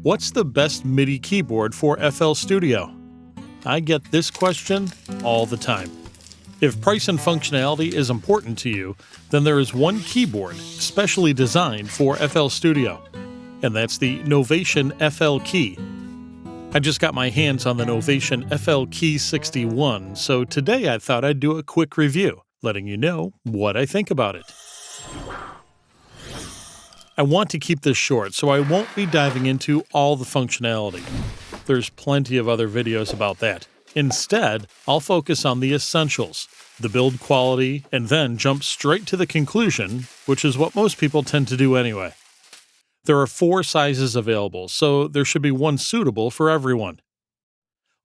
What's the best MIDI keyboard for FL Studio? I get this question all the time. If price and functionality is important to you, then there is one keyboard specially designed for FL Studio, and that's the Novation FLkey. I just got my hands on the Novation FLkey 61, so today I thought I'd do a quick review, letting you know what I think about it. I want to keep this short, so I won't be diving into all the functionality. There's plenty of other videos about that. Instead, I'll focus on the essentials, the build quality, and then jump straight to the conclusion, which is what most people tend to do anyway. There are 4 sizes available, so there should be one suitable for everyone.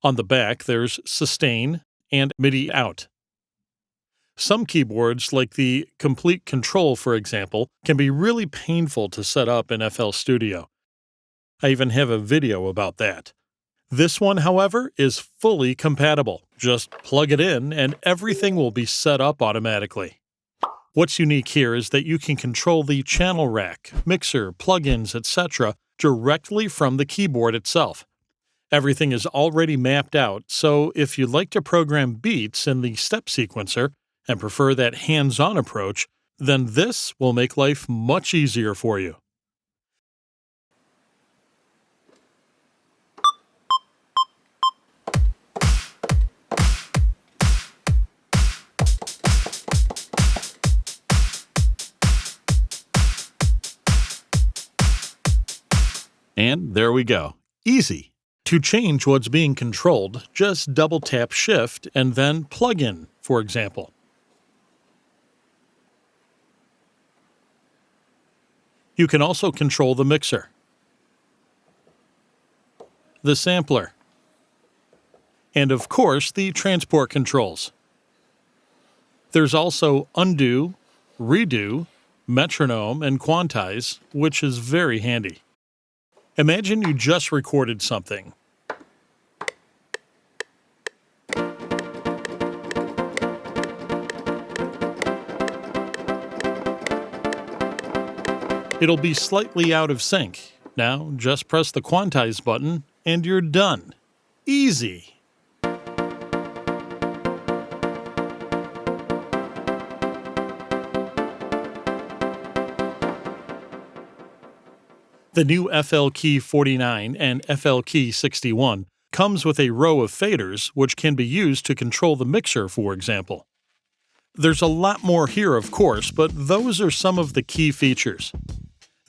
On the back, there's sustain and MIDI out. Some keyboards, like the Complete Control for example, can be really painful to set up in FL Studio. I even have a video about that. This one, however, is fully compatible. Just plug it in and everything will be set up automatically. What's unique here is that you can control the channel rack, mixer, plugins, etc. directly from the keyboard itself. Everything is already mapped out, so if you'd like to program beats in the step sequencer and prefer that hands-on approach, then this will make life much easier for you. And there we go. Easy. To change what's being controlled, just double-tap Shift and then plug in, for example. You can also control the mixer, the sampler, and of course the transport controls. There's also undo, redo, metronome, and quantize, which is very handy. Imagine you just recorded something. It'll be slightly out of sync. Now, just press the quantize button and you're done. Easy! The new FLkey49 and FLkey 61 comes with a row of faders which can be used to control the mixer, for example. There's a lot more here, of course, but those are some of the key features.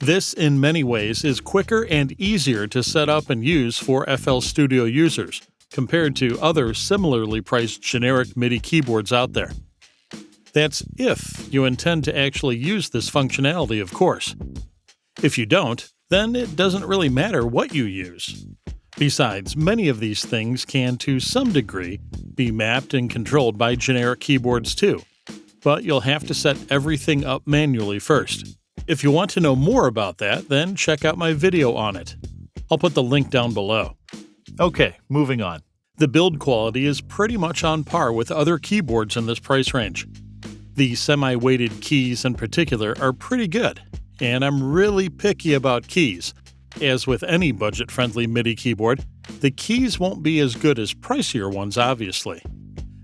This, in many ways, is quicker and easier to set up and use for FL Studio users, compared to other similarly priced generic MIDI keyboards out there. That's if you intend to actually use this functionality, of course. If you don't, then it doesn't really matter what you use. Besides, many of these things can, to some degree, be mapped and controlled by generic keyboards too, but you'll have to set everything up manually first. If you want to know more about that, then check out my video on it. I'll put the link down below. Okay, moving on. The build quality is pretty much on par with other keyboards in this price range. The semi-weighted keys in particular are pretty good, and I'm really picky about keys. As with any budget-friendly MIDI keyboard, the keys won't be as good as pricier ones, obviously.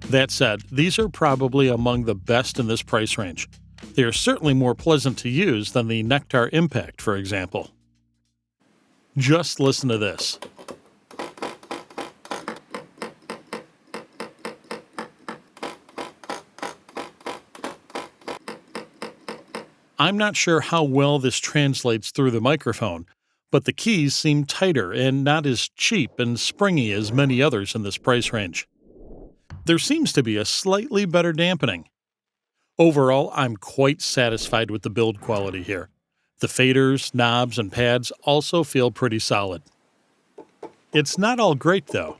That said, these are probably among the best in this price range. They are certainly more pleasant to use than the Nektar Impact, for example. Just listen to this. I'm not sure how well this translates through the microphone, but the keys seem tighter and not as cheap and springy as many others in this price range. There seems to be a slightly better dampening. Overall, I'm quite satisfied with the build quality here. The faders, knobs, and pads also feel pretty solid. It's not all great though.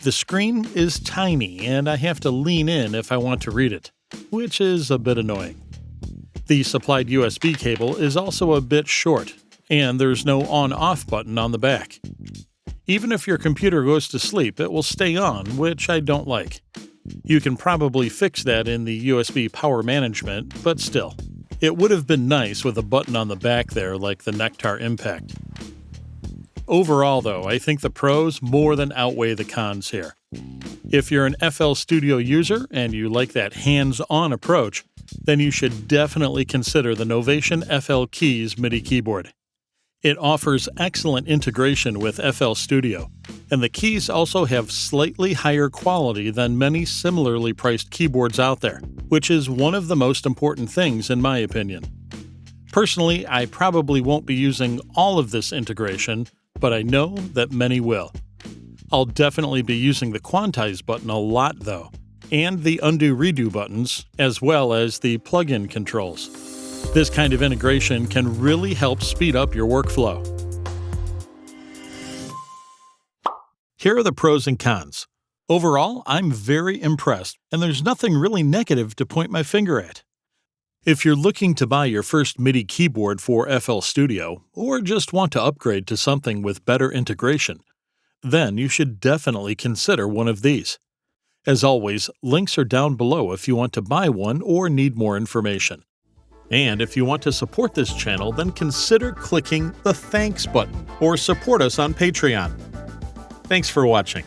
The screen is tiny and I have to lean in if I want to read it, which is a bit annoying. The supplied USB cable is also a bit short, and there's no on-off button on the back. Even if your computer goes to sleep, it will stay on, which I don't like. You can probably fix that in the USB power management, but still. It would have been nice with a button on the back there like the Nektar Impact. Overall, though, I think the pros more than outweigh the cons here. If you're an FL Studio user and you like that hands-on approach, then you should definitely consider the Novation FLkey's MIDI keyboard. It offers excellent integration with FL Studio, and the keys also have slightly higher quality than many similarly priced keyboards out there, which is one of the most important things in my opinion. Personally, I probably won't be using all of this integration, but I know that many will. I'll definitely be using the quantize button a lot though, and the undo-redo buttons, as well as the plug-in controls. This kind of integration can really help speed up your workflow. Here are the pros and cons. Overall, I'm very impressed, and there's nothing really negative to point my finger at. If you're looking to buy your first MIDI keyboard for FL Studio, or just want to upgrade to something with better integration, then you should definitely consider one of these. As always, links are down below if you want to buy one or need more information. And if you want to support this channel, then consider clicking the Thanks button or support us on Patreon. Thanks for watching.